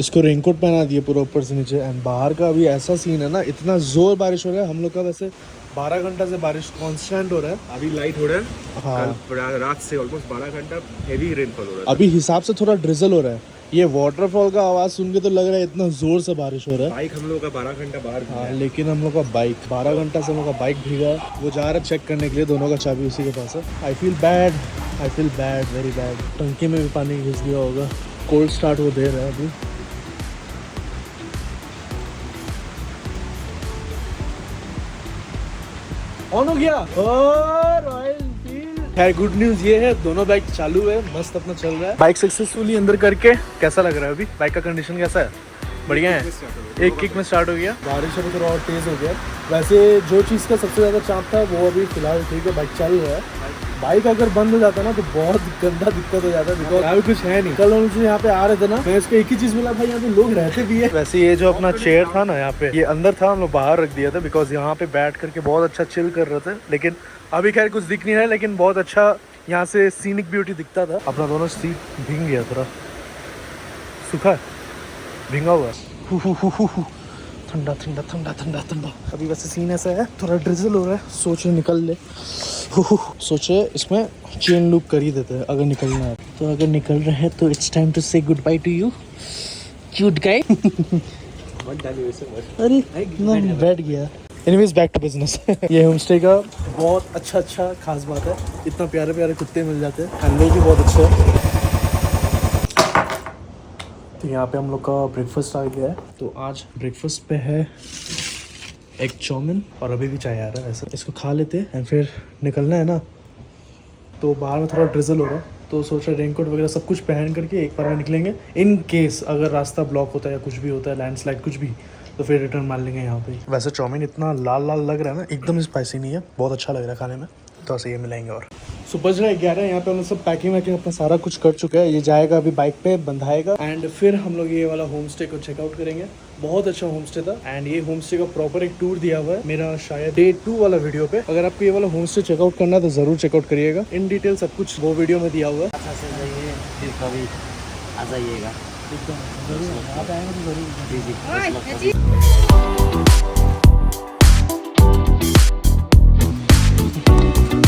इसको रेनकोट पहना दिए पूरा ऊपर से नीचे। एंड बाहर का अभी ऐसा सीन है ना, इतना जोर बारिश हो रहा है। हम लोग का वैसे 12 घंटा से बारिश कांस्टेंट हो रहा है। अभी लाइट हो रहा है। हाँ, कल रात से ऑलमोस्ट 12 घंटा हेवी रेनफॉल हो रहा है। अभी हिसाब से थोड़ा ड्रिजल हो रहा है। ये वाटरफॉल का आवाज सुन के तो लग रहा है इतना जोर से बारिश हो रहा है। बाइक हम लोग का 12 घंटा बाहर भीगा है। लेकिन हम लोग का बाइक 12 घंटा से हम लोग का बाइक भीगा है। वो जा रहा है चेक करने के लिए, दोनों का चाबी उसी के पास है। I feel bad, very bad. टंकी में भी पानी घुस गया होगा। कोल्ड स्टार्ट वो दे रहा है अभी। ऑन हो गया। Royal Enfield. खैर गुड न्यूज ये है, दोनों बाइक चालू है, मस्त अपना चल रहा है। बाइक सक्सेसफुली अंदर करके कैसा लग रहा है अभी? बाइक का कंडीशन कैसा है? बढ़िया है, एक किक में स्टार्ट हो गया। बारिश अभी थोड़ा और तेज हो गया। वैसे जो चीज़ का सबसे ज़्यादा चाप था वो अभी फिलहाल ठीक है, बाइक चालू है। बाइक अगर बंद हो जाता ना तो बहुत गंदा दिक्कत हो जाता है, बिकॉज अभी कुछ है नहीं। कल हम यहाँ पे आ रहे थे ना, मैं इसको एक ही चीज मिला भाई, यहाँ पे लोग रहते भी है। वैसे ये जो अपना चेयर था ना यहाँ पे, ये अंदर था, हम लोग बाहर रख दिया था बिकॉज यहाँ पे बैठ करके बहुत अच्छा चिल कर रहे थे। लेकिन अभी खैर कुछ दिख नहीं रहा है, लेकिन बहुत अच्छा यहाँ से सीनिक ब्यूटी दिखता था। अपना दोनों सीट भीग गया, थोड़ा सूखा है, भींगा हुआ है। ठंडा ठंडा ठंडा ठंडा ठंडा। अभी वैसे सीन ऐसा है, थोड़ा ड्रिजल हो रहा है, सोचे निकल ले। सोचे इसमें चेन लूप कर ही देते हैं अगर निकलना है तो। अगर निकल रहे हैं तो it's time to say goodbye to you cute guy. अरे बैठ गया। Anyways back to business. ये होम स्टे का बहुत अच्छा खास बात है, इतना प्यारे प्यारे कुत्ते मिल जाते हैं एंड लोग भी बहुत अच्छे हैं। तो यहाँ पे हम लोग का ब्रेकफास्ट आ गया है। तो आज ब्रेकफास्ट पे है एग चाउमिन और अभी भी चाय आ रहा है। ऐसा इसको खा लेते हैं एंड फिर निकलना है ना। तो बाहर में थोड़ा ड्रिजल हो रहा है तो सोच रहे रेनकोट वगैरह सब कुछ पहन करके एक बार में निकलेंगे। इन केस अगर रास्ता ब्लॉक होता है या कुछ भी होता है, लैंडस्लाइड कुछ भी, तो फिर रिटर्न मार लेंगे यहाँ पे। वैसे चाउमिन इतना लाल लाल लग रहा है ना, एकदम स्पाइसी नहीं है, बहुत अच्छा लग रहा है खाने में। तो ऐसे ये मिलाएंगे। और सुबह जो है 11, यहाँ पे हम लोग सब पैकिंग वैकिंग अपना सारा कुछ कर चुका है। ये जाएगा अभी बाइक पे बंधाएगा एंड फिर हम लोग ये वाला होम स्टे को चेकआउट करेंगे। बहुत अच्छा होम स्टे था एंड ये होम स्टे का प्रॉपर एक टूर दिया हुआ है मेरा शायद डे 2 वाला वीडियो पे। अगर आपको ये वाला होम स्टे चेकआउट करना है तो जरूर चेकआउट करिएगा। इन डिटेल सब कुछ वो वीडियो में दिया हुआ है। अच्छा से जाइए, फिर कभी आ जाइएगा। एकदम जरूर, आप आएंगे तो जरूर। जी।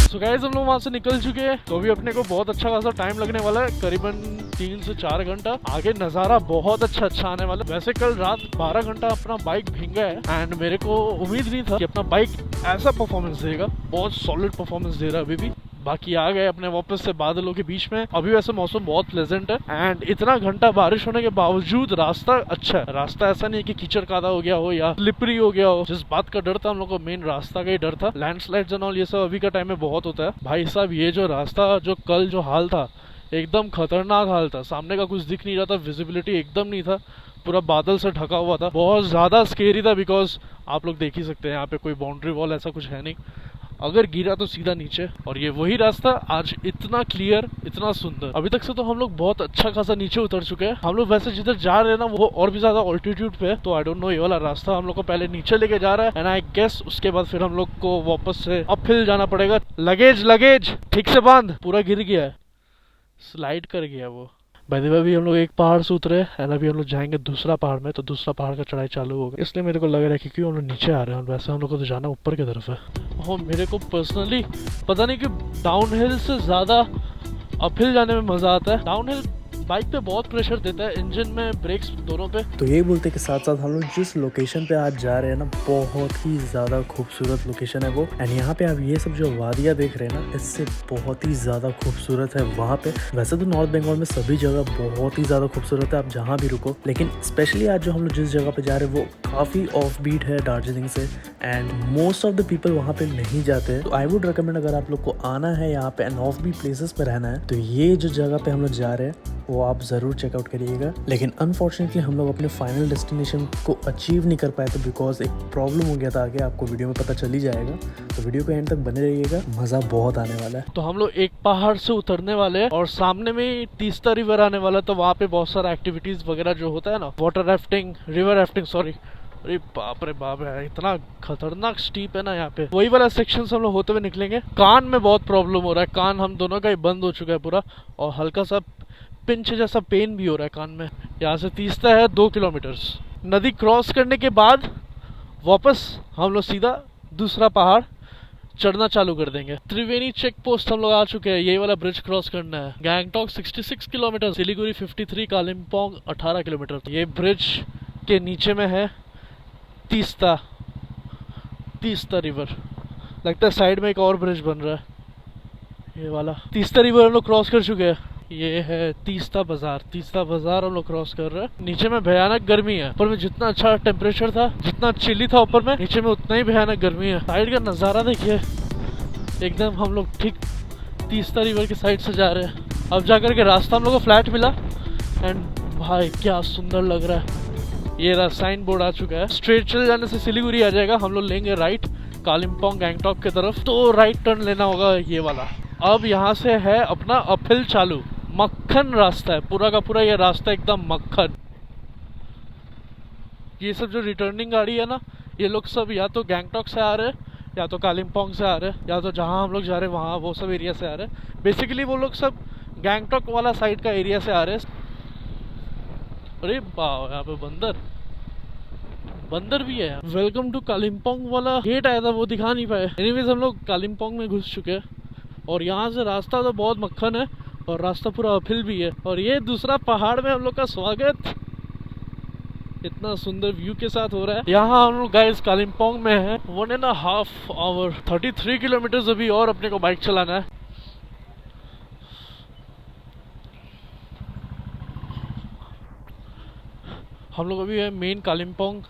सो गाइस हम लोग वहाँ से निकल चुके हैं। तो अभी अपने को बहुत अच्छा खासा टाइम लगने वाला है, करीबन 3 से 4 घंटा। आगे नज़ारा बहुत अच्छा आने वाला है। वैसे कल रात 12 घंटा अपना बाइक भींगा है एंड मेरे को उम्मीद नहीं था कि अपना बाइक ऐसा परफॉर्मेंस देगा। बहुत सॉलिड परफॉर्मेंस दे रहा है अभी भी। बाकी आ गए अपने वापस से बादलों के बीच में। अभी वैसे मौसम बहुत प्लेजेंट है एंड इतना घंटा बारिश होने के बावजूद रास्ता अच्छा है। रास्ता ऐसा नहीं है कि कीचड़ कादा हो गया हो या स्लिपरी हो गया हो। जिस बात का डर था हम लोग को, मेन रास्ता का ही डर था। लैंडस्लाइड्स एंड ऑल ये सब अभी का टाइम में बहुत होता है भाई साहब। ये जो रास्ता जो कल जो हाल था, एकदम खतरनाक हाल था। सामने का कुछ दिख नहीं रहा था, विजिबिलिटी एकदम नहीं था, पूरा बादल से ढका हुआ था। बहुत ज्यादा स्केरी था बिकॉज आप लोग देख ही सकते हैं यहाँ पे कोई बाउंड्री वॉल ऐसा कुछ है नहीं। अगर गिरा तो सीधा नीचे। और ये वही रास्ता आज इतना क्लियर, इतना सुंदर। अभी तक से तो हम लोग बहुत अच्छा खासा नीचे उतर चुके हैं। हम लोग वैसे जिधर जा रहे हैं ना वो और भी ज्यादा ऑल्टीट्यूड पे है। तो आई डोंट नो, ये वाला रास्ता हम लोग को पहले नीचे लेके जा रहा है एंड आई गेस उसके बाद फिर हम लोग को वापस से अपहिल जाना पड़ेगा। लगेज ठीक से बांध, पूरा गिर गया है, स्लाइड कर गया वो। भाई अभी हम लोग एक पहाड़ से उतरे एंड अभी हम लोग जाएंगे दूसरा पहाड़ में। तो दूसरा पहाड़ का चढ़ाई चालू होगा, इसलिए मेरे को लग रहा है कि क्यों हम लोग नीचे आ रहे हैं। वैसे हम लोग को तो जाना ऊपर की तरफ है। और मेरे को पर्सनली पता नहीं कि डाउन हिल से ज़्यादा अपहिल जाने में मज़ा आता है। डाउन हिल बाइक पे बहुत प्रेशर देता है, इंजन में, ब्रेक्स दोनों पे। तो यही बोलते के साथ साथ हम लोग जिस लोकेशन पे आज जा रहे हैं ना, बहुत ही ज़्यादा खूबसूरत लोकेशन है वो। एंड यहाँ पे आप ये सब जो वादियाँ देख रहे हैं ना, इससे बहुत ही ज़्यादा खूबसूरत है वहाँ पे। वैसे तो नॉर्थ बंगाल में सभी जगह बहुत ही ज़्यादा खूबसूरत है, आप जहाँ भी रुको। लेकिन स्पेशली आज जो हम लोग जिस जगह पे जा रहे हैं वो काफ़ी ऑफ बीट है दार्जिलिंग से and most of the people वहाँ पे नहीं जाते हैं। तो आई वुड रिकमेंड, अगर आप लोग को आना है यहाँ पे एंड ऑफ बीट प्लेसेस पे रहना है, तो ये जो जगह पे हम लोग जा रहे हैं वो आप ज़रूर चेकआउट करिएगा। लेकिन अनफॉर्चुनेटली हम लोग अपने फाइनल डेस्टिनेशन को अचीव नहीं कर पाए थे बिकॉज एक प्रॉब्लम हो गया था। आगे आपको वीडियो में पता चल ही जाएगा, तो वीडियो को एंड तक बने रहिएगा, मज़ा बहुत आने वाला है। तो हम लोग एक पहाड़ से उतरने वाले हैं और सामने में तीस्ता रिवर आने वाला है। तो वहाँ पे बहुत सारा एक्टिविटीज़ वगैरह जो होता है ना, water rafting, river rafting, sorry, अरे बाप रे बाप है, इतना खतरनाक स्टीप है ना यहाँ पे। वही वाला सेक्शन हम लोग होते हुए निकलेंगे। कान में बहुत प्रॉब्लम हो रहा है, कान हम दोनों का ही बंद हो चुका है पूरा और हल्का सा पिंच जैसा पेन भी हो रहा है कान में। यहाँ से तीस्ता है 2 किलोमीटर्स। नदी क्रॉस करने के बाद वापस हम लोग सीधा दूसरा पहाड़ चढ़ना चालू कर देंगे। त्रिवेणी चेक पोस्ट हम लोग आ चुके हैं। ये वाला ब्रिज क्रॉस करना है। Gangtok 66 kilometre, Siliguri 53, Kalimpong 18 kilometre. ये ब्रिज के नीचे में है तीस्ता रिवर। लगता है साइड में एक और ब्रिज बन रहा है। ये वाला तीस्ता रिवर हम लोग क्रॉस कर चुके हैं। ये है तीस्ता बाजार हम लोग क्रॉस कर रहे हैं। नीचे में भयानक गर्मी है। ऊपर में जितना अच्छा टेम्परेचर था, जितना चिली था ऊपर में, नीचे में उतना ही भयानक गर्मी है। साइड का नज़ारा देखिए, एकदम हम लोग ठीक तीस्ता रिवर के साइड से जा रहे हैं। अब जाकर के रास्ता हम लोग को फ्लैट मिला एंड भाई क्या सुंदर लग रहा है। ये रहा साइन बोर्ड आ चुका है। स्ट्रेट चले जाने से सिलीगुड़ी आ जाएगा। हम लोग लेंगे राइट कालिम्पोंग गैंगटॉक की तरफ, तो राइट टर्न लेना होगा ये वाला। अब यहाँ से है अपना अपहिल चालू। मक्खन रास्ता है पूरा का पूरा, ये रास्ता एकदम मक्खन। ये सब जो रिटर्निंग गाड़ी है ना, ये लोग सब या तो गैंगटॉक से आ रहे हैं, या तो कालिम्पोंग से आ रहे हैं, या तो जहाँ हम लोग जा रहे हैं वहाँ वो सब एरिया से आ रहे हैं। बेसिकली वो लोग सब गैंगटॉक वाला साइड का एरिया से आ रहे हैं। अरे वाह, यहाँ पे बंदर भी है। वेलकम टू कालिम्पोंग वाला गेट आया था, वो दिखा नहीं पाए। एनीवेज हम लोग कालिम्पोंग में घुस चुके हैं और यहाँ से रास्ता तो बहुत मक्खन है और रास्ता पूरा अपहिल भी है। और ये दूसरा पहाड़ में हम लोग का स्वागत इतना सुंदर व्यू के साथ हो रहा है। यहाँ हम लोग गाइस कालिम्पोंग में है। 1.5 आवर 33 किलोमीटर अभी और अपने को बाइक चलाना है। हम लोग अभी है मेन कालिम्पोंग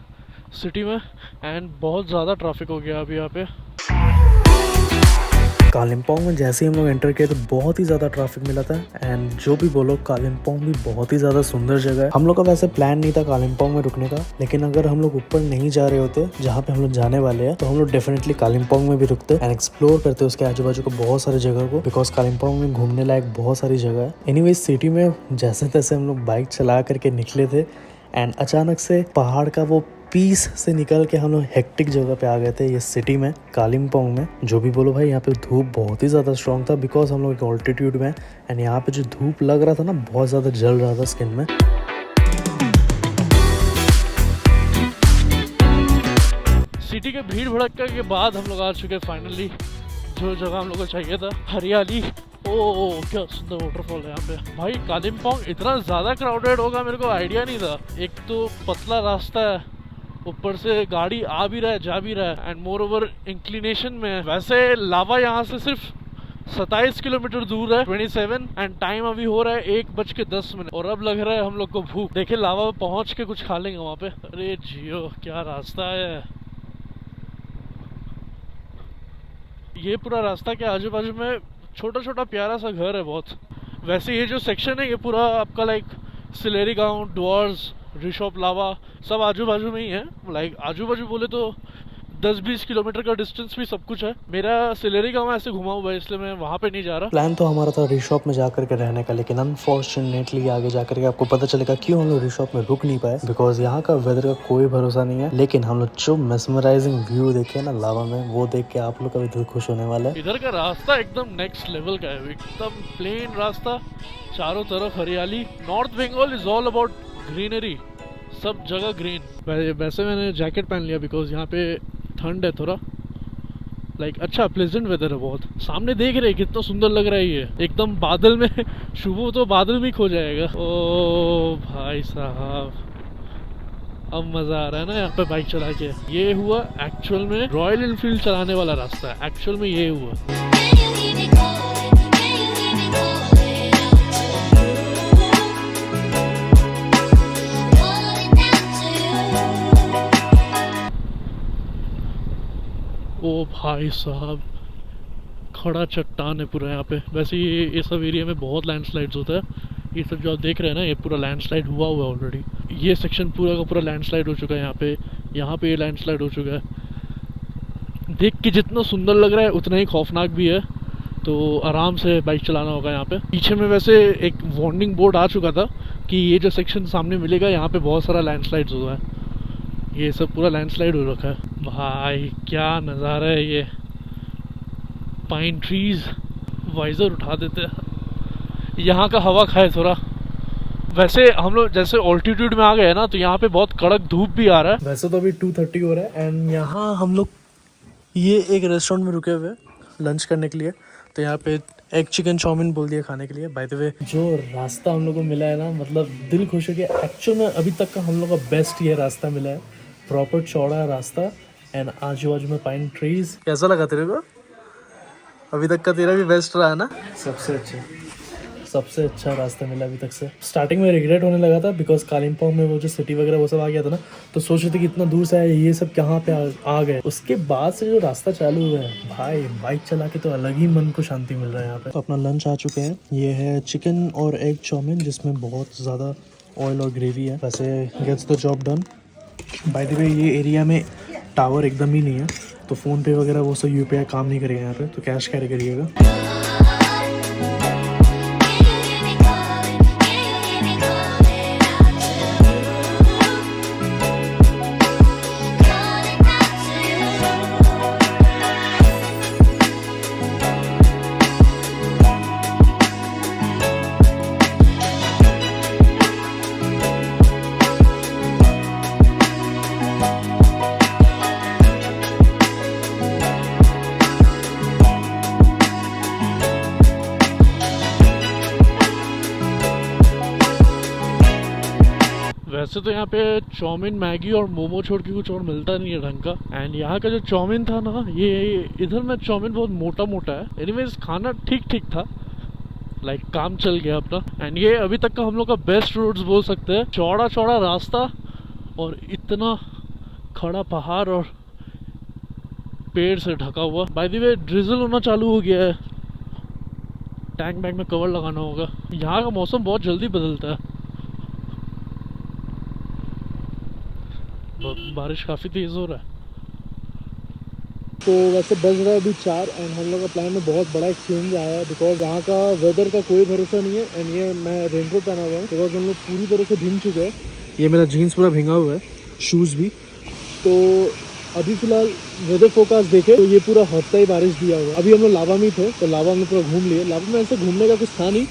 सिटी में एंड बहुत ज़्यादा ट्रैफिक हो गया अभी यहाँ पे। कालिम्पोंग में जैसे ही हम लोग एंटर किए तो बहुत ही ज़्यादा ट्रैफिक मिला था। एंड जो भी बोलो, कालिम्पोंग भी बहुत ही ज़्यादा सुंदर जगह है। हम लोग का वैसे प्लान नहीं था कालिम्पोंग में रुकने का, लेकिन अगर हम लोग ऊपर नहीं जा रहे होते जहाँ पे हम लोग जाने वाले हैं, तो हम लोग डेफिनेटली कालिम्पोंग में भी रुकते एंड एक्सप्लोर करते उसके आजू बाजू को बहुत सारी जगह को, बिकॉज कालिम्पोंग में घूमने लायक बहुत सारी जगह है। एनीवेज सिटी में जैसे तैसे हम लोग बाइक चला करके निकले थे एंड अचानक से पहाड़ का वो पीस से निकल के हम लोग हेक्टिक जगह पे आ गए थे, ये सिटी में कालिम्पोंग में। जो भी बोलो भाई, यहाँ पे धूप बहुत ही ज़्यादा स्ट्रॉन्ग था, बिकॉज हम लोग एक ऑल्टीट्यूड में एंड यहाँ पे जो धूप लग रहा था ना, बहुत ज़्यादा जल रहा था स्किन में। सिटी के भीड़ भड़क्का के बाद हम लोग आ चुके फाइनली जो जगह हम लोग को चाहिए था, हरियाली। ओ क्या सुंदर वाटरफॉल है यहाँ पे। भाई कालिम्पोंग इतना ज़्यादा क्राउडेड होगा मेरे को आइडिया नहीं था। एक तो पतला रास्ता है, ऊपर से गाड़ी आ भी रहा है जा भी रहा है एंड मोर ओवर इंक्लिनेशन में है। वैसे लावा यहाँ से सिर्फ 27 किलोमीटर दूर है, 27, एंड टाइम अभी हो रहा है 1:10 और अब लग रहा है हम लोग को भूख। देखे लावा पे पहुँच के कुछ खा लेंगे वहाँ पे। अरे जियो क्या रास्ता है। ये पूरा रास्ता के आजू बाजू में छोटा छोटा प्यारा सा घर है बहुत। वैसे ये जो सेक्शन है ये पूरा आपका लाइक सिलेरी गांव, डुअर्स, रिशॉप, लावा सब आजू बाजू में ही है। लाइक आजू बाजू बोले तो 10-20 किलोमीटर का डिस्टेंस भी सब कुछ है। मेरा सिलेरी गांव ऐसे घुमा हुआ है इसलिए मैं वहाँ पे नहीं जा रहा। प्लान तो हमारा था रिशॉप में जाकर के रहने का, लेकिन अनफॉर्चुनेटली आगे जाकर के आपको पता चलेगा क्यों हम लोग रिशॉप में रुक नहीं पाए, बिकॉज यहाँ का वेदर का कोई भरोसा नहीं है। लेकिन हम लोग जो मेस्मराइजिंग व्यू देखे ना लावा में, वो देख के आप लोग का भी दिल खुश होने वाला है। इधर का रास्ता एकदम नेक्स्ट लेवल का है, एकदम प्लेन रास्ता, चारों तरफ हरियाली। North Bengal is all about greenery, सब जगह ग्रीन। वैसे मैंने जैकेट पहन लिया बिकॉज यहाँ पे ठंड है थोड़ा। लाइक अच्छा प्लेजेंट वेदर है बहुत। सामने देख रहे कितना सुंदर लग रहा है ये, एकदम बादल में शुभ तो बादल में खो जाएगा। ओ भाई साहब, अब मजा आ रहा है ना यहाँ पे बाइक चला के। ये हुआ एक्चुअल में रॉयल एनफील्ड चलाने वाला रास्ता है। एक्चुअल में ये हुआ। ओ भाई साहब, खड़ा चट्टान है पूरा यहाँ पे। वैसे ये सब एरिया में बहुत लैंडस्लाइड्स होता है। ये सब जो आप देख रहे हैं ना, ये पूरा लैंडस्लाइड हुआ है ऑलरेडी। ये सेक्शन पूरा का पूरा लैंडस्लाइड हो चुका है यहाँ पे ये लैंडस्लाइड हो चुका है। देख के जितना सुंदर लग रहा है उतना ही खौफनाक भी है, तो आराम से बाइक चलाना होगा यहाँ पे। पीछे में वैसे एक वार्निंग बोर्ड आ चुका था कि ये जो सेक्शन सामने मिलेगा यहाँ पे बहुत सारा लैंडस्लाइड्स हुआ है। ये सब पूरा लैंडस्लाइड हो रखा है। भाई क्या नज़ारा है ये। पाइन ट्रीज, वाइजर उठा देते हैं। यहाँ का हवा खाए थोड़ा, वैसे हम लोग जैसे ऑल्टीट्यूड में आ गए ना, तो यहाँ पे बहुत कड़क धूप भी आ रहा है। वैसे तो अभी 2:30 हो रहा है एंड यहाँ हम लोग ये एक रेस्टोरेंट में रुके हुए हैं लंच करने के लिए। तो यहाँ पे एग चिकन चाउमीन बोल दिया खाने के लिए। बाय द वे जो रास्ता हम लोग को मिला है ना, मतलब दिल खुश हो गया। एक्चुअल में अभी तक का हम लोग का बेस्ट ये रास्ता मिला है, प्रॉपर चौड़ा रास्ता एंड आजू बाजू में पाइन ट्रीज। कैसा लगा तेरे को? अभी तक का तेरा भी बेस्ट रहा है ना? सबसे अच्छा रास्ता मिला अभी तक से। स्टार्टिंग में रिग्रेट होने लगा था बिकॉज कालिम्पोंग में वो जो सिटी वगैरह वो सब आ गया था ना, तो सोच रहे थे कि इतना दूर से आए, ये सब कहाँ पे आ गए। उसके बाद से जो रास्ता चालू हुआ है भाई, बाइक चला के तो अलग ही मन को शांति मिल रहा है यहाँ पे। तो अपना लंच आ चुके हैं, ये है चिकन और एग चाउमीन जिसमें बहुत ज़्यादा ऑयल और ग्रेवी है। वैसे gets the job done. By the way ये एरिया में टावर एकदम ही नहीं है, तो फ़ोन पे वगैरह वो सब UPI काम नहीं करेगा यहाँ पे, तो कैश कैरी करिएगा। वैसे तो यहाँ पे चाउमीन, मैगी और मोमो छोड़ के कुछ और मिलता नहीं है ढंग का। एंड यहाँ का जो चाउमीन था ना, ये इधर में चाउमीन बहुत मोटा मोटा है। एनीवेज खाना ठीक ठीक था, लाइक काम चल गया अपना। एंड ये अभी तक का हम लोग का बेस्ट रोड्स बोल सकते हैं। चौड़ा चौड़ा रास्ता और इतना खड़ा पहाड़ और पेड़ से ढका हुआ। बाय द वे ड्रिजल होना चालू हो गया है, टैंक बैग में कवर लगाना होगा। यहाँ का मौसम बहुत जल्दी बदलता है, बारिश काफ़ी तेज़ हो रहा है। तो वैसे बज रहा है अभी 4 एंड हम लोग का प्लान में बहुत बड़ा एक चेंज आया है बिकॉज यहाँ का वेदर का कोई भरोसा नहीं है। एंड ये मैं रेनकोट पहना हुआ हूँ बिकॉज हम लोग पूरी तरह से भीग चुके हैं। ये मेरा जीन्स पूरा भींगा हुआ है, शूज़ भी। तो अभी फिलहाल वेदर फोरकास्ट देखे तो ये पूरा हफ्ता ही बारिश दिया हुआ है। अभी हम लोग लावा में थे, तो लावा में पूरा घूम लिए। लावा में ऐसे घूमने का कुछ था नहीं,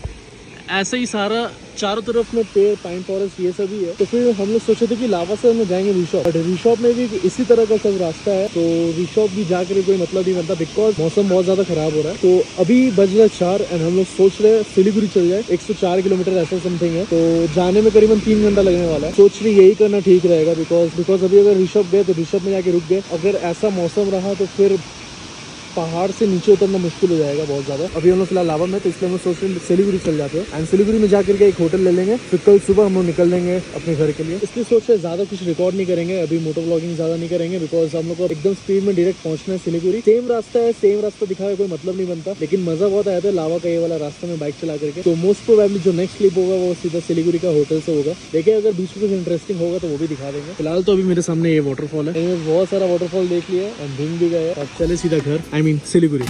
ऐसे ही सारा चारों तरफ में पेड़, पाइन फॉरेस्ट ये सब ही है। तो फिर हम लोग सोचे थे कि लावा से हम लोग जाएंगे रिशॉप, बट रिशॉप में भी इसी तरह का सब रास्ता है, तो रिशॉप भी जाकर कोई मतलब नहीं बनता बिकॉज मौसम बहुत ज्यादा खराब हो रहा है। तो अभी बज रहा है 4 एंड हम लोग सोच रहे हैं सिलीगुड़ी चल जाए। 104 किलोमीटर ऐसा समथिंग है, तो जाने में करीबन 3 घंटा लगने वाला है। सोच रही यही करना ठीक रहेगा बिकॉज अभी अगर रिशॉप गए तो रिशॉप में जाके रुक गए। अगर ऐसा मौसम रहा तो फिर पहाड़ से नीचे उतरना मुश्किल हो जाएगा बहुत ज़्यादा। अभी हम लोग फिलहाल लावा में, तो इसलिए हम लोग सोच रहे हैं सिलीगुड़ी चल जाते हैं एंड सिलीगुड़ी में जाकर के एक होटल ले लेंगे। फिर कल सुबह हम लोग निकल देंगे अपने घर के लिए। इसलिए सोच रहे ज़्यादा कुछ रिकॉर्ड नहीं करेंगे अभी, मोटो व्लॉगिंग ज़्यादा नहीं करेंगे बिकॉज हम लोग को एकदम स्पीड में डायरेक्ट पहुंचना है सिलीगुड़ी। सेम रास्ता है, सेम रास्ता दिखाया कोई मतलब नहीं बनता, लेकिन मज़ा बहुत आया था लावा का ये वाला रास्ता में बाइक चला करके। तो मोस्ट प्रोबेबली जो नेक्स्ट क्लिप होगा वो सीधा सिलीगुड़ी का होटल से होगा। देखिए अगर बीच में कुछ इंटरेस्टिंग होगा तो वो भी दिखा देंगे। फिलहाल तो अभी मेरे सामने ये वाटरफॉल है, बहुत सारा वाटरफॉल देख लिया एंड भीग भी गए। अब चले सीधा घर, आई मीन सिलीगुड़ी।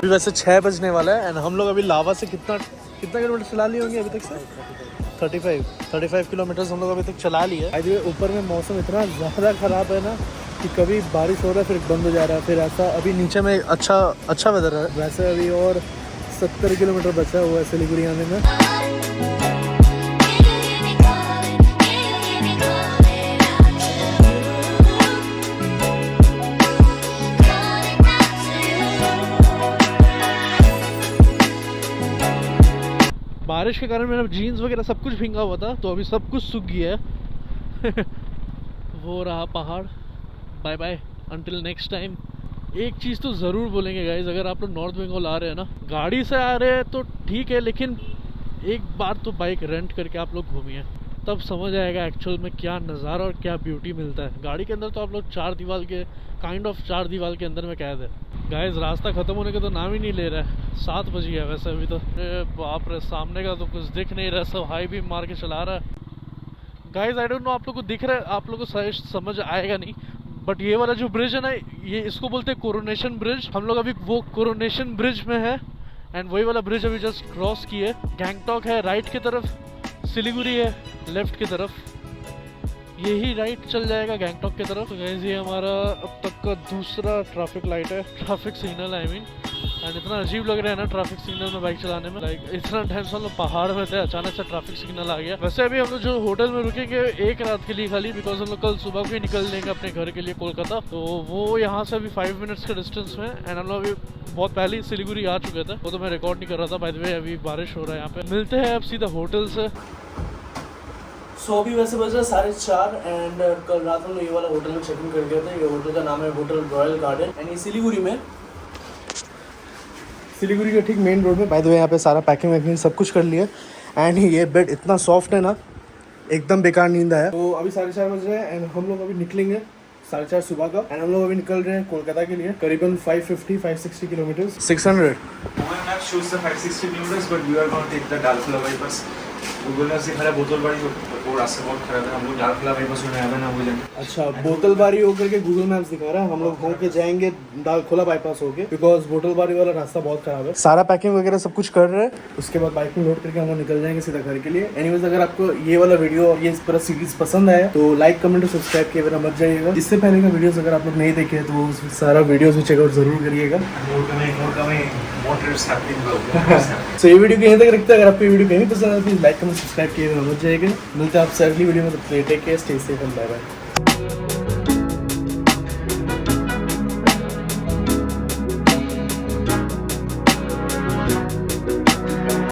वैसे 6 बजने वाला है एंड हम लोग अभी लावा से कितना किलोमीटर चला लिए होंगे अभी तक से? 35 किलोमीटर हम लोग अभी तक चला लिए। ऊपर में मौसम इतना ज़्यादा ख़राब है ना कि कभी बारिश हो रहा है फिर बंद हो जा रहा है, फिर ऐसा। अभी नीचे में अच्छा वेदर है। वैसे अभी और 70 किलोमीटर बचा हुआ है सिलीगुड़ी आने में। बारिश के कारण मेरा जीन्स वगैरह सब कुछ भींगा हुआ था, तो अभी सब कुछ सूख गया है। वो रहा पहाड़। Bye bye until next time. एक चीज़ तो ज़रूर बोलेंगे गाइज, अगर आप लोग नॉर्थ बंगाल आ रहे हैं ना, गाड़ी से आ रहे हैं तो ठीक है, लेकिन एक बार तो बाइक रेंट करके आप लोग घूमिए, तब समझ आएगा एक्चुअल में क्या नज़ारा और क्या ब्यूटी मिलता है। गाड़ी के अंदर तो आप लोग चार दीवार के अंदर में कैद है। गाइस रास्ता ख़त्म होने का तो नाम ही नहीं ले रहा है। 7 बज गया वैसे अभी तो। बाप रे, सामने का तो कुछ दिख नहीं रहा, सब हाई बीम मार के चला रहा है। गाइस आई डोंट नो आप लोग को दिख रहा है, आप लोग को शायद समझ आएगा नहीं, बट ये वाला जो ब्रिज है ना, ये इसको बोलते हैं कोरोनेशन ब्रिज। हम लोग अभी वो कोरोनेशन ब्रिज में है एंड वही वाला ब्रिज अभी जस्ट क्रॉस किए। गैंगटॉक है राइट की तरफ, सिलीगुड़ी है लेफ्ट की तरफ, यही राइट चल जाएगा गैंगटॉक की तरफ। तो गाइस ये हमारा अब तक का दूसरा ट्रैफिक लाइट है, traffic signal I mean. And इतना अजीब लग रहा है ना ट्रैफिक सिग्नल में बाइक चलाने में, लाइक इतना टाइम से हम लोग पहाड़ में थे, अचानक से ट्रैफिक सिग्नल आ गया। वैसे अभी हम लोग जो होटल में रुकेंगे एक रात के लिए खाली, बिकॉज हम लोग कल सुबह को ही निकल लेंगे अपने घर के लिए कोलकाता। तो वो यहाँ से अभी 5 मिनट्स के डिस्टेंस में। एंड हम लोग अभी बहुत पहले ही सिलीगुड़ी आ चुके थे, वो तो मैं रिकॉर्ड नहीं कर रहा था बाय द वे। अभी बारिश हो रहा है यहाँ पे। मिलते हैं अब सीधा होटल से। सो अभी वैसे बज रहा है 4:30 एंड कल रात हम लोग ये वाला होटल में चेक इन कर गए थे। ये होटल का नाम है होटल रॉयल गार्डन एंड ये सिलीगुड़ी में, सिलीगुड़ी के ठीक मेन रोड में। बाय द वे यहाँ पे सारा पैकिंग वैकिंग सब कुछ कर लिया। एंड ये बेड इतना सॉफ्ट है ना, एकदम बेकार नींद आया। तो अभी 4:30 बज रहे हैं एंड हम लोग अभी निकलेंगे 4:30 सुबह का। एंड हम लोग अभी निकल रहे हैं कोलकाता के लिए, करीबन 550-560 kilometre, 600। Google Maps shows the 560 kilometers, but we are going to take the Dalfala bypass. Google Maps दिखा रहा है बोतलबाड़ी, वो रास्ता बहुत खराब है। हम लोग डालफला bypass होने आए ना, वो जाएंगे। अच्छा, बोतलबारी होकर के गूगल मैप्स दिखा रहा है, हम लोग होके जाएंगे डालखोला बाईपास होके, बिकॉज बोतलबारी वाला रास्ता बहुत खराब है। सारा पैकिंग वगैरह सब कुछ कर रहे हैं, उसके बाद बाइक में लोड करके हम लोग निकल जाएंगे सीधा घर के लिए। एनीवेज अगर आपको ये वाला वीडियो और ये पूरा सीरीज पसंद आया तो लाइक कमेंट और सब्सक्राइब किए बिना मत जाइएगा। इससे पहले का वीडियोस अगर आप लोग नहीं देखे तो वो सारा वीडियोस भी चेकआउट जरूर करिएगा। सो ये वीडियो यहीं तक रखते हैं। अगर आपको ये वीडियो कहीं पसंद आए तो लाइक कमेंट सब्सक्राइब किए बिना मत जाइएगा। मिलते हैं आपसे अगली वीडियो में, तो take care, stay safe and bye bye.